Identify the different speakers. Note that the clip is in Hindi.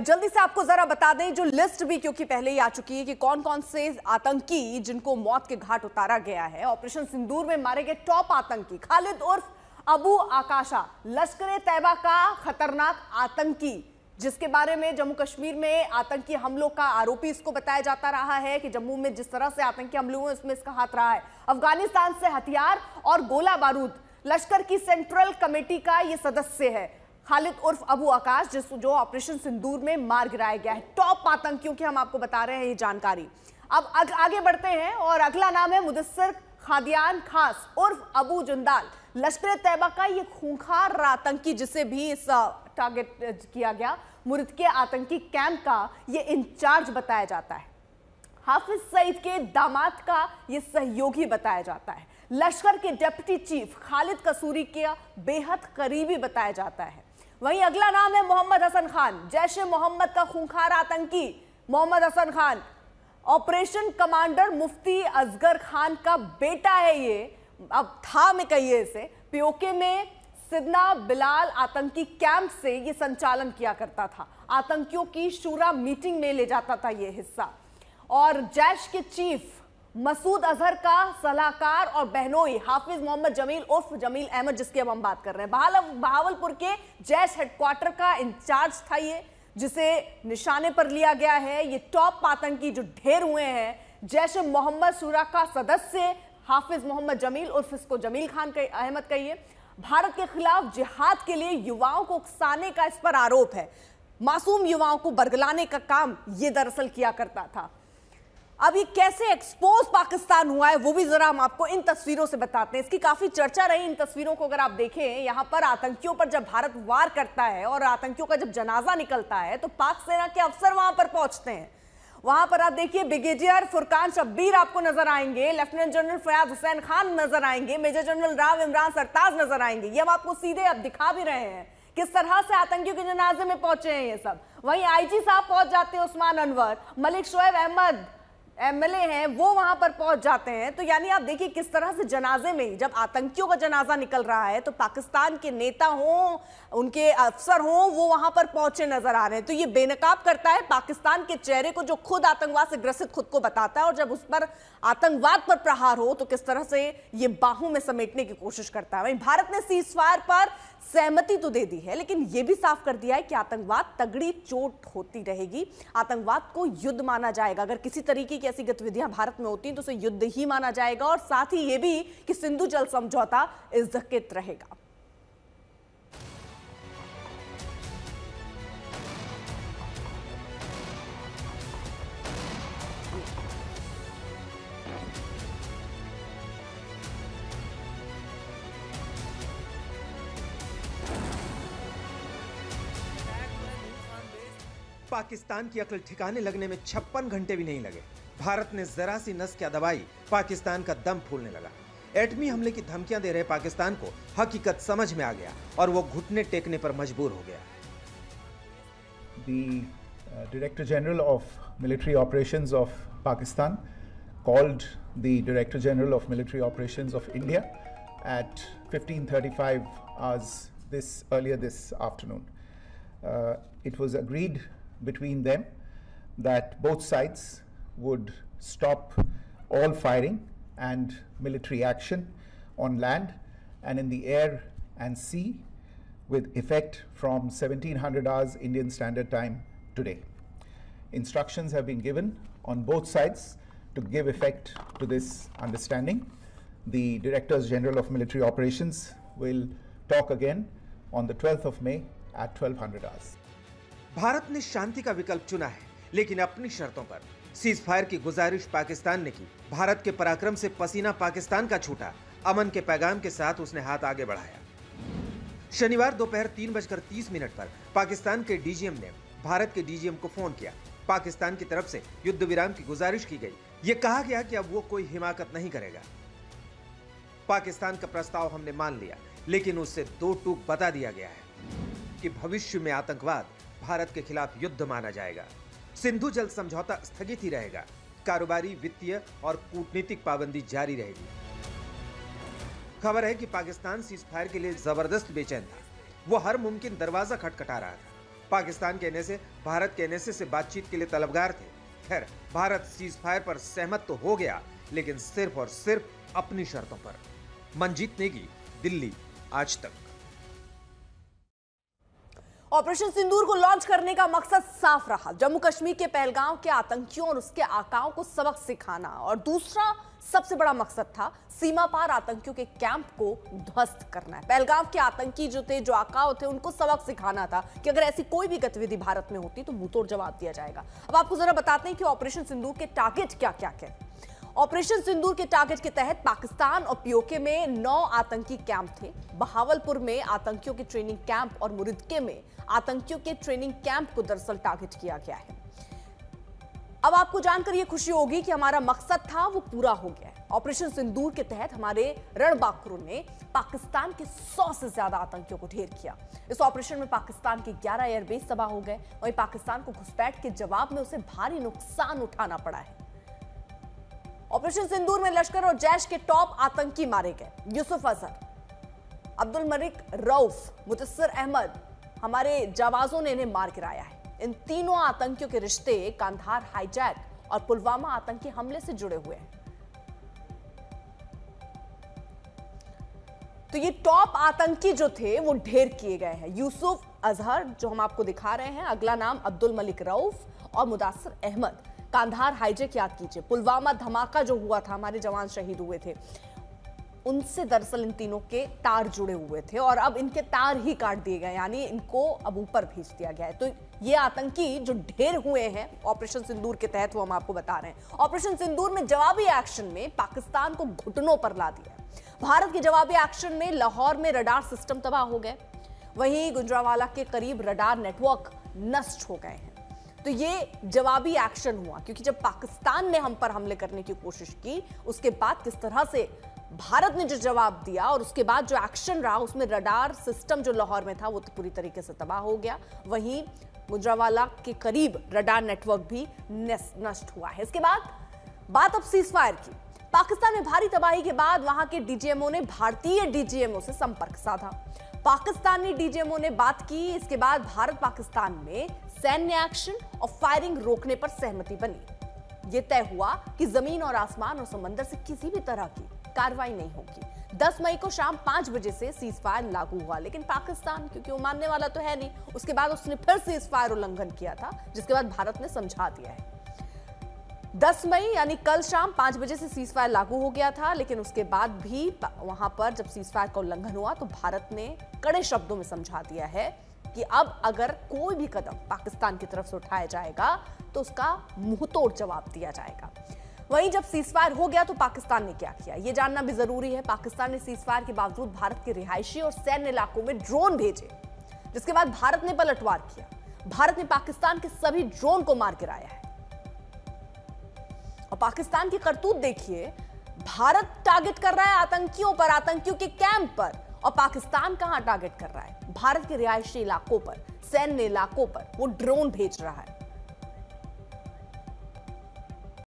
Speaker 1: जल्दी से आपको जरा बता दें जो लिस्ट भी क्योंकि पहले ही आ चुकी है कि कौन कौन से आतंकी जिनको मौत के घाट उतारा गया है। ऑपरेशन सिंदूर में मारे गए टॉप आतंकी खालिद उर्फ अबू आकाशा, लश्कर तैयबा का खतरनाक आतंकी, जिसके बारे में जम्मू कश्मीर में आतंकी हमलों का आरोपी इसको बताया जाता रहा है कि जम्मू में जिस तरह से आतंकी हमले हुए उसमें इसका हाथ रहा है। अफगानिस्तान से हथियार और गोला बारूद, लश्कर की सेंट्रल कमेटी का यह सदस्य है खालिद उर्फ अबू आकाश, जो ऑपरेशन सिंदूर में मार गिराया गया है। टॉप आतंकियों की हम आपको बता रहे हैं ये जानकारी। अब आगे बढ़ते हैं और अगला नाम है मुदस्सिर खादियान खास उर्फ अबू जुंदाल, लश्कर तैयबा का ये खूंखार आतंकी जिसे भी इस टारगेट किया गया। मुरिद के आतंकी कैंप का ये इंचार्ज बताया जाता है। हाफिज सईद के दामाद का ये सहयोगी बताया जाता है। लश्कर के डिप्टी चीफ खालिद कसूरी के बेहद करीबी बताया जाता है। वहीं अगला नाम है मोहम्मद हसन खान, जैश ए मोहम्मद का खूंखार आतंकी मोहम्मद हसन खान, ऑपरेशन कमांडर मुफ्ती असगर खान का बेटा है ये, अब था में कहिए इसे। पीओके में सिदना बिलाल आतंकी कैंप से ये संचालन किया करता था। आतंकियों की शूरा मीटिंग में ले जाता था ये हिस्सा। और जैश के चीफ मसूद अजहर का सलाहकार और बहनोई हाफिज मोहम्मद जमील उर्फ जमील अहमद, जिसकी अब हम बात कर रहे हैं। बहावलपुर के जैश हेडक्वार्टर का इंचार्ज था ये, जिसे निशाने पर लिया गया है। ये टॉप आतंकी जो ढेर हुए हैं, जैश मोहम्मद शूरा का सदस्य हाफिज मोहम्मद जमील उर्फ इसको जमील खान अहमद कहिए, भारत के खिलाफ जिहाद के लिए युवाओं को उकसाने का इस पर आरोप है। मासूम युवाओं को बरगलाने का काम ये दरअसल किया करता था। अब ये कैसे एक्सपोज पाकिस्तान हुआ है वो भी जरा हम आपको इन तस्वीरों से बताते हैं। इसकी काफी चर्चा रही। इन तस्वीरों को अगर आप देखें, यहां पर आतंकियों पर जब भारत वार करता है और आतंकियों का जब जनाजा निकलता है तो पाक सेना के अफसर वहां पर पहुंचते हैं। वहां पर आप देखिए ब्रिगेडियर फुरकान शब्बीर आपको नजर आएंगे, लेफ्टिनेंट जनरल फयाज हुसैन खान नजर आएंगे, मेजर जनरल राव इमरान सरताज नजर आएंगे। ये हम आपको सीधे अब दिखा भी रहे हैं किस तरह से आतंकियों के जनाजे में पहुंचे हैं ये सब। वहीं आईजी साहब पहुंच जाते हैं, उस्मान अनवर, मलिक शोएब अहमद एमएलए हैं, वो वहां पर पहुंच जाते हैं। तो यानी आप देखिए किस तरह से जनाजे में जब आतंकियों का जनाजा निकल रहा है तो पाकिस्तान के नेता हों, उनके अफसर हों, वो वहां पर पहुंचे नजर आ रहे हैं। तो ये बेनकाब करता है पाकिस्तान के चेहरे को जो खुद आतंकवाद से ग्रसित खुद को बताता है, और जब उस पर आतंकवाद पर प्रहार हो तो किस तरह से ये बाहों में समेटने की कोशिश करता है। वहीं भारत ने सीजफायर पर सहमति तो दे दी है, लेकिन यह भी साफ कर दिया है कि आतंकवाद तगड़ी चोट होती रहेगी। आतंकवाद को युद्ध माना जाएगा। अगर किसी तरीके की ऐसी गतिविधियां भारत में होती हैं तो उसे युद्ध ही माना जाएगा। और साथ ही यह भी कि सिंधु जल समझौता इज्जत रहेगा।
Speaker 2: पाकिस्तान की अक्ल ठिकाने लगने में 56 घंटे भी नहीं लगे। भारत ने जरा सी नस क्या दबाई, पाकिस्तान का दम फूलने लगा। एटमी हमले की धमकियां दे रहे पाकिस्तान को हकीकत समझ में आ गया और वो घुटने टेकने पर मजबूर हो गया।
Speaker 3: The Director General of Military Operations of Pakistan called the Director General of Military Operations of India at 15:35 hours earlier this afternoon. It was agreed between them that both sides would stop all firing and military action on land and in the air and sea with effect from 1700 hours Indian Standard Time today. Instructions have been given on both sides to give effect to this understanding. The Directors General of Military Operations will talk again on the 12th of May at 1200 hours.
Speaker 2: Bharat ने शांति का विकल्प चुना है, लेकिन अपनी शर्तों पर। सीज फायर की गुजारिश पाकिस्तान ने की। भारत के पराक्रम से पसीना पाकिस्तान का छूटा। अमन के पैगाम के साथ उसने हाथ आगे बढ़ाया। शनिवार दोपहर 3:30 पर पाकिस्तान के डीजीएम ने भारत के डीजीएम को फोन किया। पाकिस्तान की तरफ से युद्ध विराम की गुजारिश की गई। यह कहा गया कि अब वो कोई हिमाकत नहीं करेगा। पाकिस्तान का प्रस्ताव हमने मान लिया, लेकिन उससे दो टूक बता दिया गया है कि भविष्य में आतंकवाद भारत के खिलाफ युद्ध माना जाएगा। सिंधु जल समझौता स्थगित ही रहेगा। कारोबारी, वित्तीय और कूटनीतिक पाबंदी जारी रहेगी। खबर है कि पाकिस्तान सीज फायर के लिए जबरदस्त बेचैन था। वो हर मुमकिन दरवाजा खटखटा रहा था। पाकिस्तान के एनएसए भारत के एनएसए से बातचीत के लिए तलबगार थे। खैर, भारत सीज फायर पर सहमत तो हो गया, लेकिन सिर्फ और सिर्फ अपनी शर्तों पर। मंजीत नेगी, दिल्ली, आज तक।
Speaker 1: ऑपरेशन सिंदूर को लॉन्च करने का मकसद साफ रहा, जम्मू कश्मीर के पहलगाम के आतंकियों और उसके आकाओं को सबक सिखाना, और दूसरा सबसे बड़ा मकसद था सीमा पार आतंकियों के कैंप को ध्वस्त करना है। पहलगाम के आतंकी जो थे, जो आकाओ थे, उनको सबक सिखाना था कि अगर ऐसी कोई भी गतिविधि भारत में होती तो मुंहतोड़ जवाब दिया जाएगा। अब आपको जरा बताते हैं कि ऑपरेशन सिंदूर के टारगेट क्या क्या है। ऑपरेशन सिंदूर के टारगेट के तहत पाकिस्तान और पीओके में 9 आतंकी कैंप थे। बहावलपुर में आतंकियों के ट्रेनिंग कैंप और मुरिदके में आतंकियों के ट्रेनिंग कैंप को दरअसल टारगेट किया गया है। अब आपको जानकर यह खुशी होगी कि हमारा मकसद था वो पूरा हो गया है। ऑपरेशन सिंदूर के तहत हमारे रणबांकुरों ने पाकिस्तान के 100 से ज्यादा आतंकियों को ढेर किया। इस ऑपरेशन में पाकिस्तान के 11 एयरबेस तबाह हो गए। वहीं पाकिस्तान को घुसपैठ के जवाब में उसे भारी नुकसान उठाना पड़ा है। ऑपरेशन सिंदूर में लश्कर और जैश के टॉप आतंकी मारे गए। यूसुफ अजहर, अब्दुल मलिक रऊफ, मुदस्सिर अहमद, हमारे जाबाजों ने इन्हें मार गिराया है। इन तीनों आतंकियों के रिश्ते कांधार हाईजैक और पुलवामा आतंकी हमले से जुड़े हुए हैं। तो ये टॉप आतंकी जो थे वो ढेर किए गए हैं। यूसुफ अजहर जो हम आपको दिखा रहे हैं, अगला नाम अब्दुल मलिक रऊफ और मुदस्सिर अहमद। कांधार हाईजैक याद कीजिए, पुलवामा धमाका जो हुआ था, हमारे जवान शहीद हुए थे, उनसे दरअसल इन तीनों के तार जुड़े हुए थे और अब इनके तार ही काट दिए गए, यानी इनको अब ऊपर भेज दिया गया है। तो ये आतंकी जो ढेर हुए हैं ऑपरेशन सिंदूर के तहत, वो हम आपको बता रहे हैं। ऑपरेशन सिंदूर में जवाबी एक्शन में पाकिस्तान को घुटनों पर ला दिया। भारत के जवाबी एक्शन में लाहौर में रडार सिस्टम तबाह हो गए, वहीं गुजरांवाला के करीब रडार नेटवर्क नष्ट हो गए हैं। तो ये जवाबी एक्शन हुआ, क्योंकि जब पाकिस्तान ने हम पर हमले करने की कोशिश की, उसके बाद किस तरह से भारत ने जो जवाब दिया और उसके बाद जो एक्शन रहा, उसमें रडार सिस्टम जो लाहौर में था वो तो पूरी तरीके से तबाह हो गया। वहीं गुजरांवाला के करीब रडार नेटवर्क भी नष्ट हुआ है। इसके बाद बात अब सीज फायर की। पाकिस्तान में भारी तबाही के बाद वहां के डीजीएमओ ने भारतीय डीजीएमओ से संपर्क साधा। पाकिस्तानी डीजीएमओ ने बात की। इसके बाद भारत पाकिस्तान में सैन्य एक्शन और फायरिंग रोकने पर सहमति बनी। यह तय हुआ कि जमीन और आसमान और समंदर से किसी भी तरह की कार्रवाई नहीं होगी। 10 मई को शाम 5 बजे से सीज फायर लागू हुआ, लेकिन पाकिस्तान, क्योंकि वो मानने वाला तो है नहीं, उसके बाद उसने फिर सीज फायर उल्लंघन किया था, जिसके बाद भारत ने समझा दिया है। 10 मई यानी कल शाम 5 बजे से सीज फायर लागू हो गया था, लेकिन उसके बाद भी वहां पर जब सीज फायर का उल्लंघन हुआ तो भारत ने कड़े शब्दों में समझा दिया है कि अब अगर कोई भी कदम पाकिस्तान की तरफ से उठाया जाएगा तो उसका मुंहतोड़ जवाब दिया जाएगा। वहीं जब सीजफायर हो गया तो पाकिस्तान ने क्या किया, यह जानना भी जरूरी है। पाकिस्तान ने सीजफायर के बावजूद भारत के रिहायशी और सैन्य इलाकों में ड्रोन भेजे, जिसके बाद भारत ने पलटवार किया। भारत ने पाकिस्तान के सभी ड्रोन को मार गिराया है। और पाकिस्तान की करतूत देखिए, भारत टारगेट कर रहा है आतंकियों पर, आतंकियों के कैंप पर, और पाकिस्तान कहां टारगेट कर रहा है? भारत के रिहायशी इलाकों पर, सैन्य इलाकों पर वो ड्रोन भेज रहा है।